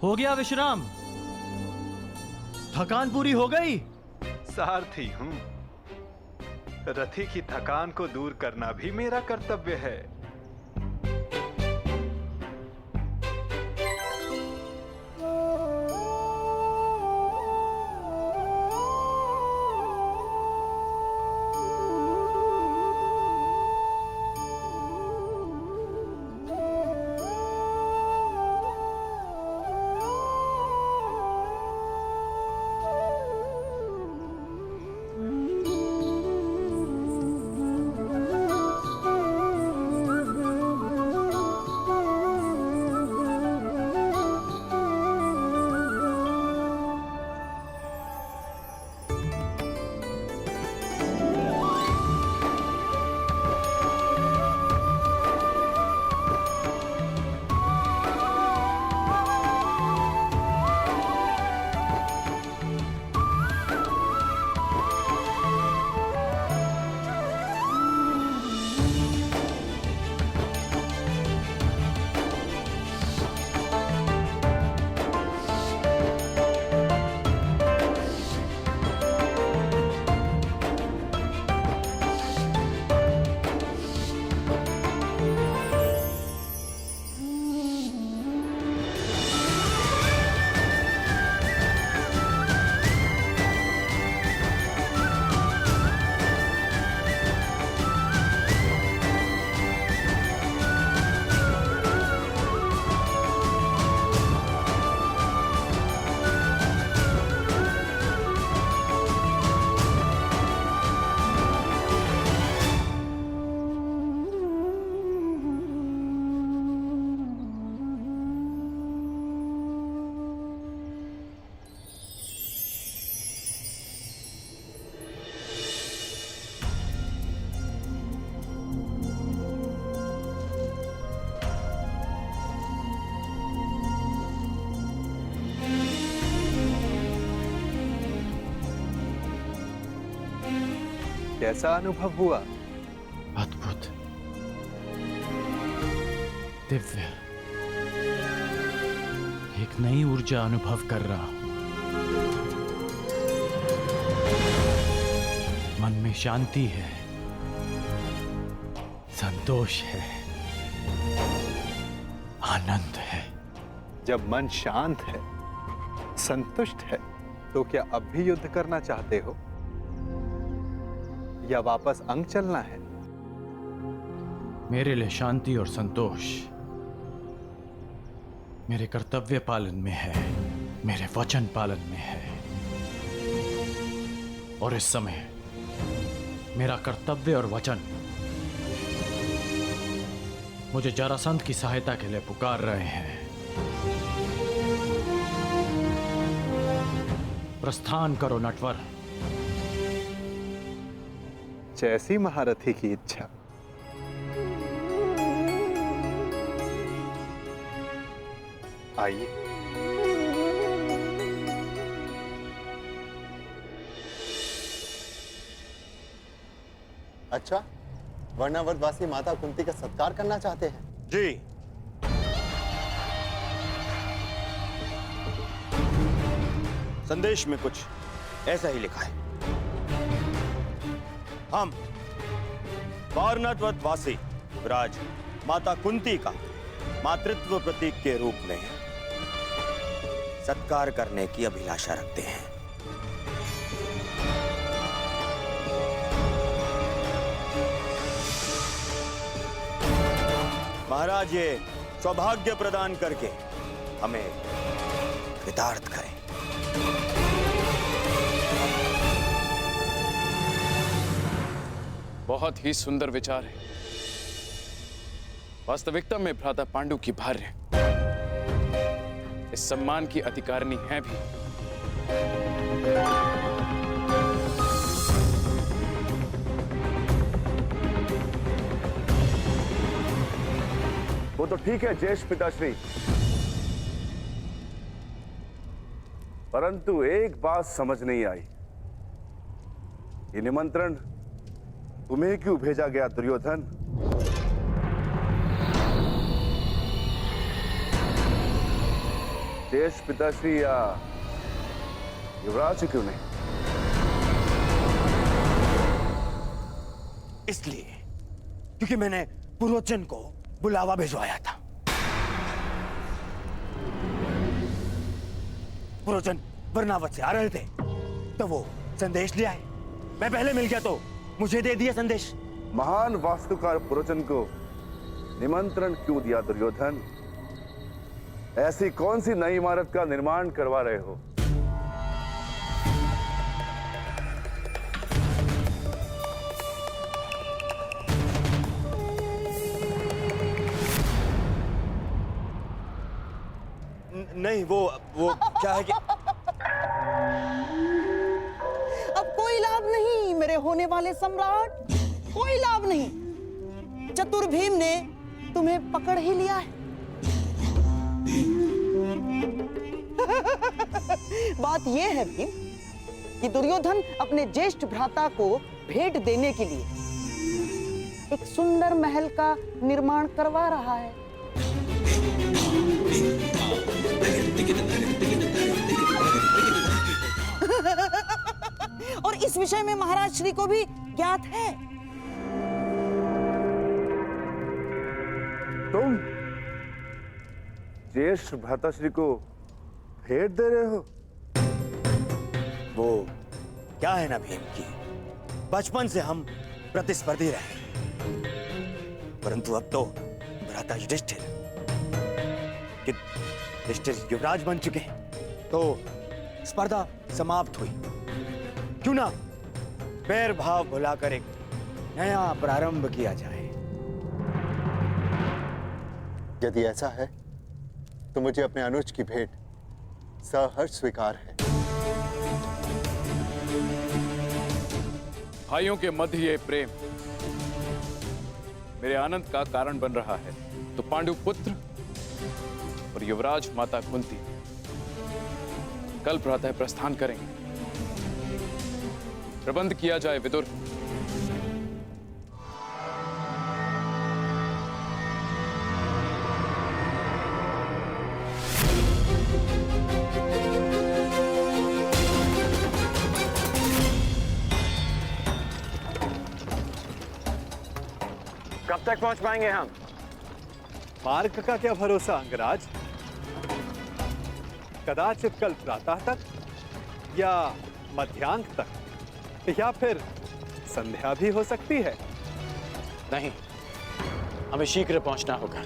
हो गया विश्राम? थकान पूरी हो गई? सारथी हूं। रथी की थकान को दूर करना भी मेरा कर्तव्य है। कैसा अनुभव हुआ? अद्भुत, दिव्य, एक नई ऊर्जा अनुभव कर रहा हूं। मन में शांति है, संतोष है, आनंद है। जब मन शांत है, संतुष्ट है, तो क्या अब भी युद्ध करना चाहते हो या वापस अंग चलना है? मेरे लिए शांति और संतोष मेरे कर्तव्य पालन में है, मेरे वचन पालन में है। और इस समय मेरा कर्तव्य और वचन मुझे जरासंध की सहायता के लिए पुकार रहे हैं। प्रस्थान करो नटवर। जैसी महारथी की इच्छा। आइए। अच्छा, वर्णावतवासी माता कुंती का सत्कार करना चाहते हैं? जी। संदेश में कुछ ऐसा ही लिखा है। हम वारणावतवासी विराज माता कुंती का मातृत्व प्रतीक के रूप में सत्कार करने की अभिलाषा रखते हैं। महाराज ये सौभाग्य प्रदान करके हमें कृतार्थ करें। बहुत ही सुंदर विचार है। वास्तविकता में भ्राता पांडु की भार्य इस सम्मान की अधिकारिणी है भी। वो तो ठीक है ज्येष्ठ पिताश्री, परंतु एक बात समझ नहीं आई। ये निमंत्रण तुम्हें क्यों भेजा गया दुर्योधन? ज्येष्ठ पिताश्री या युवराज से क्यों नहीं? इसलिए क्योंकि मैंने पुरोचन को बुलावा भिजवाया था। पुरोचन वर्णावत से आ रहे थे तो वो संदेश ले आए। मैं पहले मिल गया तो मुझे दे दिया संदेश। महान वास्तुकार पुरोचन को निमंत्रण क्यों दिया दुर्योधन? ऐसी कौन सी नई इमारत का निर्माण करवा रहे हो? नहीं, वो क्या है कि अब कोई लाभ नहीं मेरे होने वाले सम्राट, कोई लाभ नहीं। चतुर भीम ने तुम्हें पकड़ ही लिया है। बात यह है भीम कि दुर्योधन अपने ज्येष्ठ भ्राता को भेंट देने के लिए एक सुंदर महल का निर्माण करवा रहा है। और इस विषय में महाराज श्री को भी ज्ञात है। तुम ज्येष्ठ भ्राताश्री को भेंट दे रहे हो? वो क्या है ना भीम की, बचपन से हम प्रतिस्पर्धी रहे, परंतु अब तो भ्राता युधिष्ठिर युवराज बन चुके हैं, तो स्पर्धा समाप्त हुई। क्यों ना बैर भाव भुलाकर एक नया प्रारंभ किया जाए। यदि ऐसा है तो मुझे अपने अनुज की भेंट सहर्ष स्वीकार है। भाइयों के मध्य ये प्रेम मेरे आनंद का कारण बन रहा है, तो पांडु पुत्र और युवराज माता कुंती कल प्रातः प्रस्थान करेंगे। प्रबंध किया जाए विदुर। कब तक पहुंच पाएंगे हम? मार्ग का क्या भरोसा अंगराज, कदाचित कल प्रातः तक या मध्यांक तक या फिर संध्या भी हो सकती है। नहीं, हमें शीघ्र पहुंचना होगा।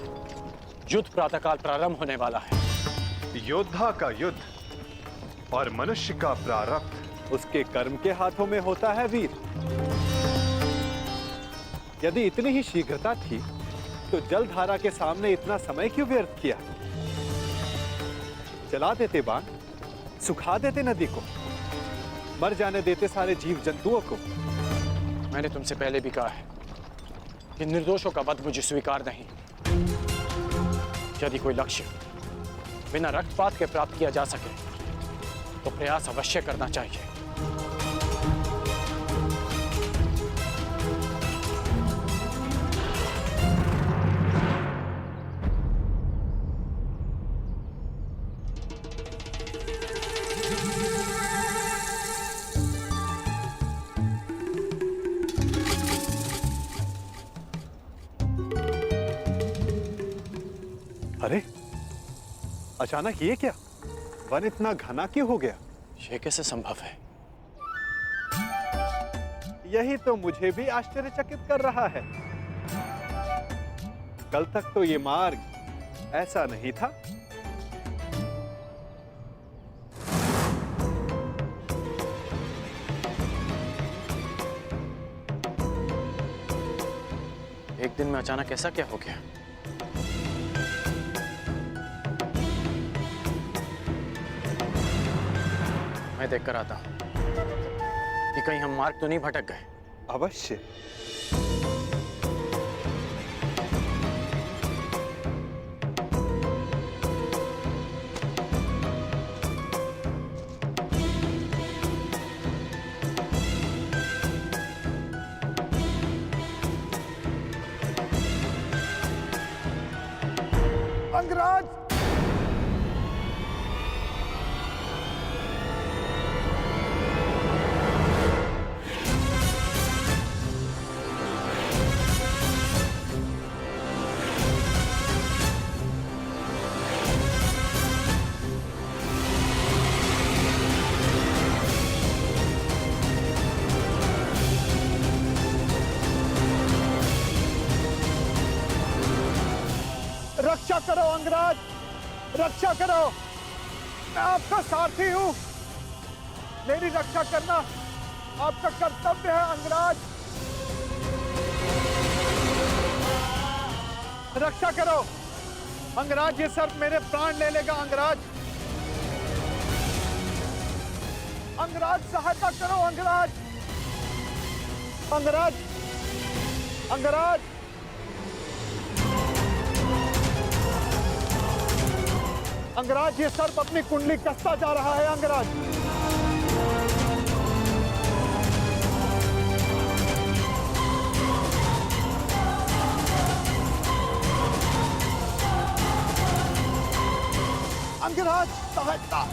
युद्ध प्रातःकाल प्रारंभ होने वाला है। योद्धा का युद्ध और मनुष्य का प्रारब्ध उसके कर्म के हाथों में होता है वीर। यदि इतनी ही शीघ्रता थी तो जलधारा के सामने इतना समय क्यों व्यर्थ किया? जला देते बाण, सुखा देते नदी को, मर जाने देते सारे जीव जंतुओं को। मैंने तुमसे पहले भी कहा है कि निर्दोषों का वध मुझे स्वीकार नहीं। यदि कोई लक्ष्य बिना रक्तपात के प्राप्त किया जा सके तो प्रयास अवश्य करना चाहिए। अरे अचानक ये क्या? वन इतना घना क्यों हो गया? यह कैसे संभव है? यही तो मुझे भी आश्चर्यचकित कर रहा है। कल तक तो ये मार्ग ऐसा नहीं था। एक दिन में अचानक ऐसा क्या हो गया? मैं देख कर आता हूं कि कहीं हम मार्ग तो नहीं भटक गए। अवश्य। अंगराज! रक्षा करो अंगराज, रक्षा करो। मैं आपका सारथी हूं, मेरी रक्षा करना आपका कर्तव्य है अंगराज। रक्षा करो अंगराज, ये सर्प मेरे प्राण ले लेगा अंगराज। अंगराज सहायता करो अंगराज, अंगराज, अंगराज। अंगराज, ये सर्प अपनी कुंडली कसता जा रहा है अंगराज। अंगराज सहायता।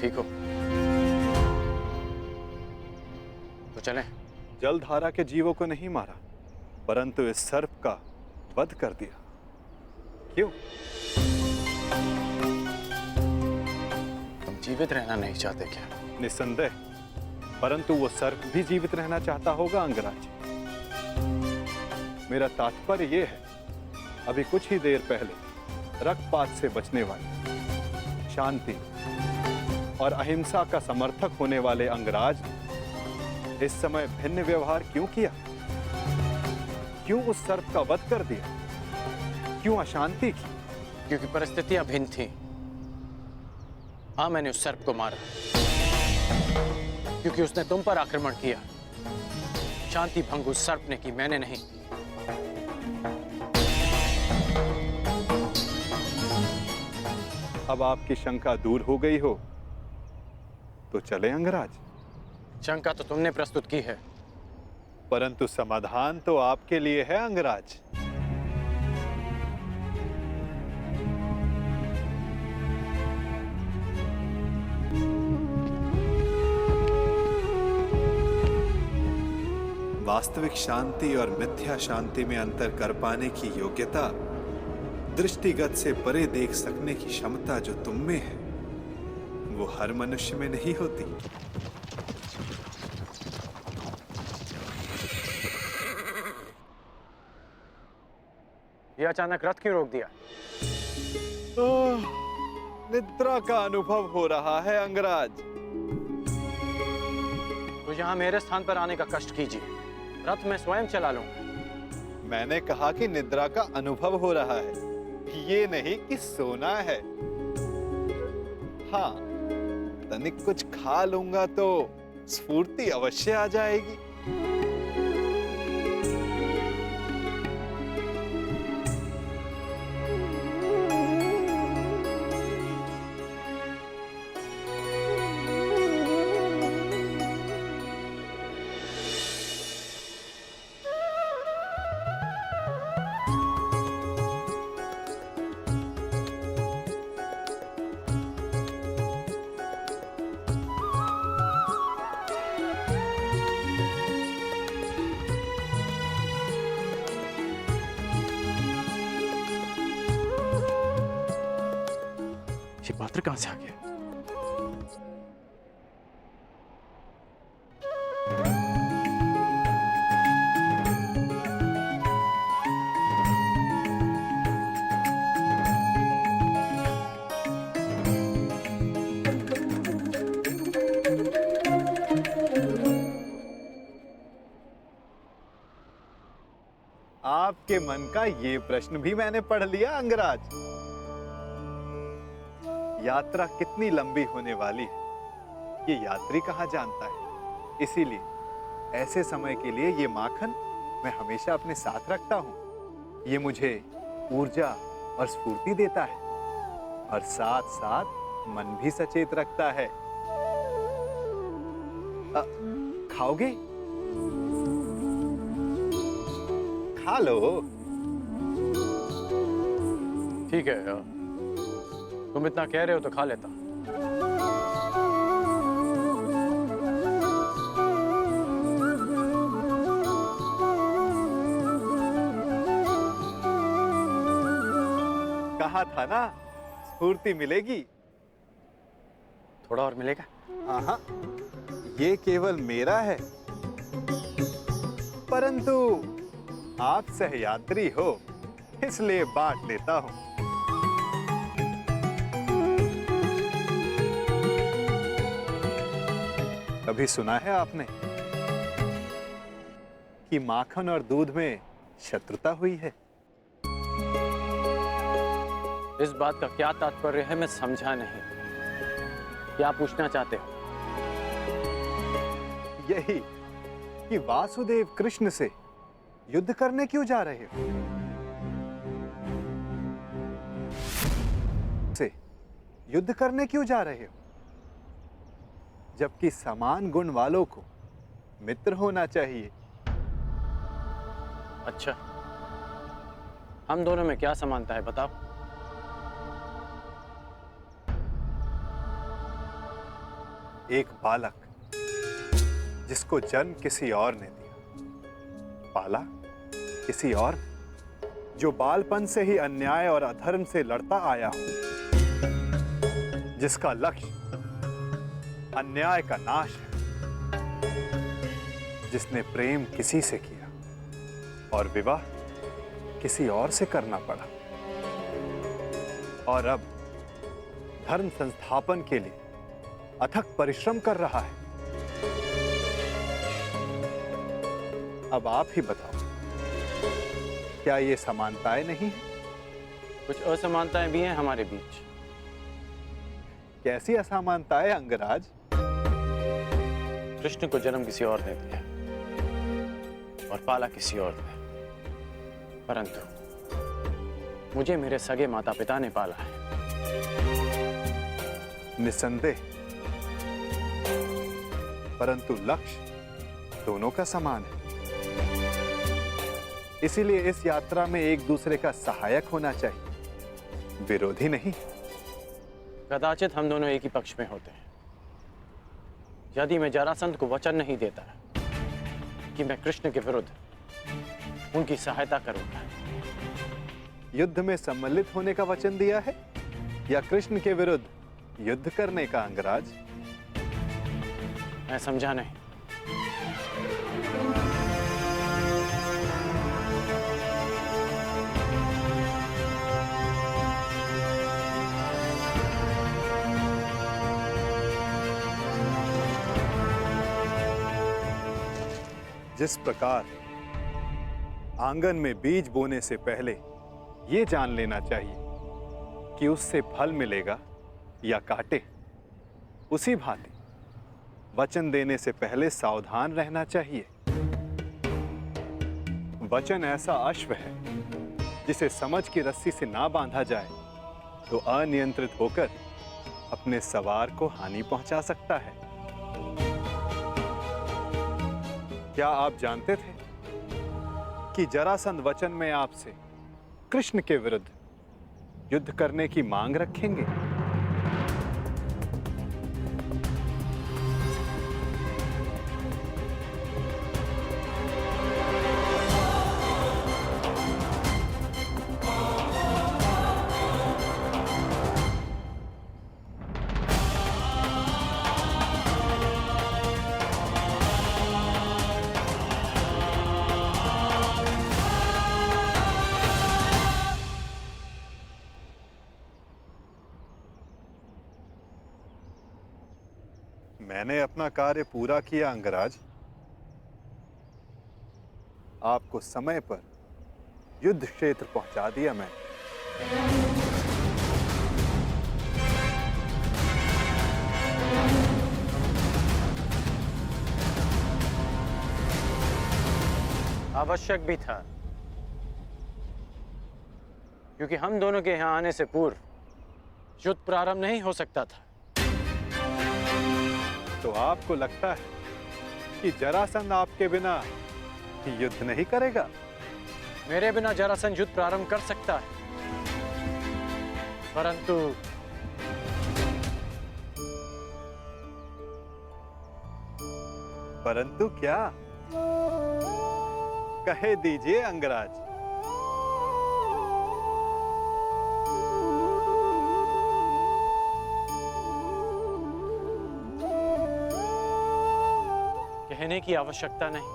ठीक हो तो चलें। जलधारा के जीवों को नहीं मारा, परंतु इस सर्प का वध कर दिया। क्यों? तुम जीवित रहना नहीं चाहते क्या? निस्संदेह, परंतु वो सर्प भी जीवित रहना चाहता होगा अंगराज। मेरा तात्पर्य ये है, अभी कुछ ही देर पहले रक्तपात से बचने वाले, शांति और अहिंसा का समर्थक होने वाले अंगराज ने इस समय भिन्न व्यवहार क्यों किया? क्यों उस सर्प का वध कर दिया? क्यों अशांति की? क्योंकि परिस्थितियां भिन्न थी। हाँ, मैंने उस सर्प को मारा क्योंकि उसने तुम पर आक्रमण किया। शांति भंग उस सर्प ने की, मैंने नहीं। अब आपकी शंका दूर हो गई हो तो चले अंगराज। शंका तो तुमने प्रस्तुत की है, परंतु समाधान तो आपके लिए है अंगराज। वास्तविक शांति और मिथ्या शांति में अंतर कर पाने की योग्यता, दृष्टिगत से परे देख सकने की क्षमता जो तुम में है, वो हर मनुष्य में नहीं होती। ये अचानक रथ क्यों रोक दिया? निद्रा का अनुभव हो रहा है अंगराज। तो यहाँ मेरे स्थान पर आने का कष्ट कीजिए, रथ मैं स्वयं चला लूंगा। मैंने कहा कि निद्रा का अनुभव हो रहा है, ये नहीं कि सोना है। हाँ, तनिक कुछ खा लूंगा तो स्फूर्ति अवश्य आ जाएगी। ये पात्र कहां से आ गया? आपके मन का ये प्रश्न भी मैंने पढ़ लिया अंगराज। यात्रा कितनी लंबी होने वाली है, ये यात्री कहाँ जानता है। इसीलिए ऐसे समय के लिए ये माखन मैं हमेशा अपने साथ रखता हूँ। ये मुझे ऊर्जा और स्फूर्ति देता है और साथ साथ मन भी सचेत रखता है। खाओगे? खा लो। ठीक है, तुम इतना कह रहे हो तो खा लेता हूं। कहा था ना, स्फूर्ति मिलेगी। थोड़ा और मिलेगा? हाँ, ये केवल मेरा है, परंतु आप सहयात्री हो, इसलिए बांट लेता हूं। कभी सुना है आपने कि माखन और दूध में शत्रुता हुई है? इस बात का क्या तात्पर्य है मैं समझा नहीं। क्या पूछना चाहते हो? यही कि वासुदेव कृष्ण से युद्ध करने क्यों जा रहे हो? से युद्ध करने क्यों जा रहे हो? जबकि समान गुण वालों को मित्र होना चाहिए। अच्छा, हम दोनों में क्या समानता है बताओ? एक बालक जिसको जन्म किसी और ने दिया, पाला किसी और, जो बालपन से ही अन्याय और अधर्म से लड़ता आया हो, जिसका लक्ष्य अन्याय का नाश है, जिसने प्रेम किसी से किया और विवाह किसी और से करना पड़ा, और अब धर्म संस्थापन के लिए अथक परिश्रम कर रहा है। अब आप ही बताओ, क्या ये समानताएं नहीं है? कुछ असमानताएं भी हैं हमारे बीच। कैसी असमानताएं अंगराज? कृष्ण को जन्म किसी और ने दिया और पाला किसी और ने, परंतु मुझे मेरे सगे माता पिता ने पाला है। निसंदेह, परंतु लक्ष्य दोनों का समान है। इसीलिए इस यात्रा में एक दूसरे का सहायक होना चाहिए, विरोधी नहीं। कदाचित हम दोनों एक ही पक्ष में होते हैं। यदि मैं जरासंध को वचन नहीं देता कि मैं कृष्ण के विरुद्ध उनकी सहायता करूंगा। युद्ध में सम्मिलित होने का वचन दिया है या कृष्ण के विरुद्ध युद्ध करने का अंगराज? मैं समझा नहीं। जिस प्रकार आंगन में बीज बोने से पहले यह जान लेना चाहिए कि उससे फल मिलेगा या कांटे, उसी भांति वचन देने से पहले सावधान रहना चाहिए। वचन ऐसा अश्व है जिसे समझ की रस्सी से ना बांधा जाए तो अनियंत्रित होकर अपने सवार को हानि पहुंचा सकता है। क्या आप जानते थे कि जरासंध वचन में आपसे कृष्ण के विरुद्ध युद्ध करने की मांग रखेंगे? मैंने अपना कार्य पूरा किया अंगराज। आपको समय पर युद्ध क्षेत्र पहुंचा दिया मैं। आवश्यक भी था, क्योंकि हम दोनों के यहां आने से पूर्व युद्ध प्रारंभ नहीं हो सकता था। तो आपको लगता है कि जरासंध आपके बिना युद्ध नहीं करेगा? मेरे बिना जरासंध युद्ध प्रारंभ कर सकता है, परंतु क्या? कहे दीजिए अंगराज। कहने की आवश्यकता नहीं।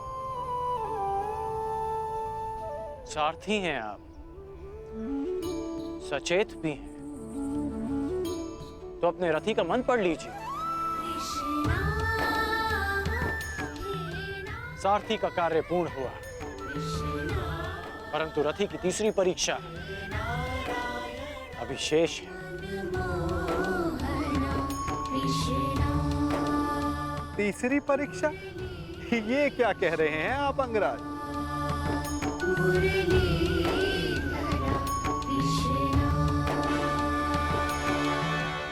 सारथी हैं आप, सचेत भी हैं, तो अपने रथी का मन पढ़ लीजिए। सारथी का कार्य पूर्ण हुआ, परंतु रथी की तीसरी परीक्षा अभी शेष है। तीसरी परीक्षा? ये क्या कह रहे हैं आप अंगराज?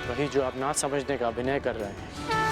वही जो आप ना समझने का अभिनय कर रहे हैं।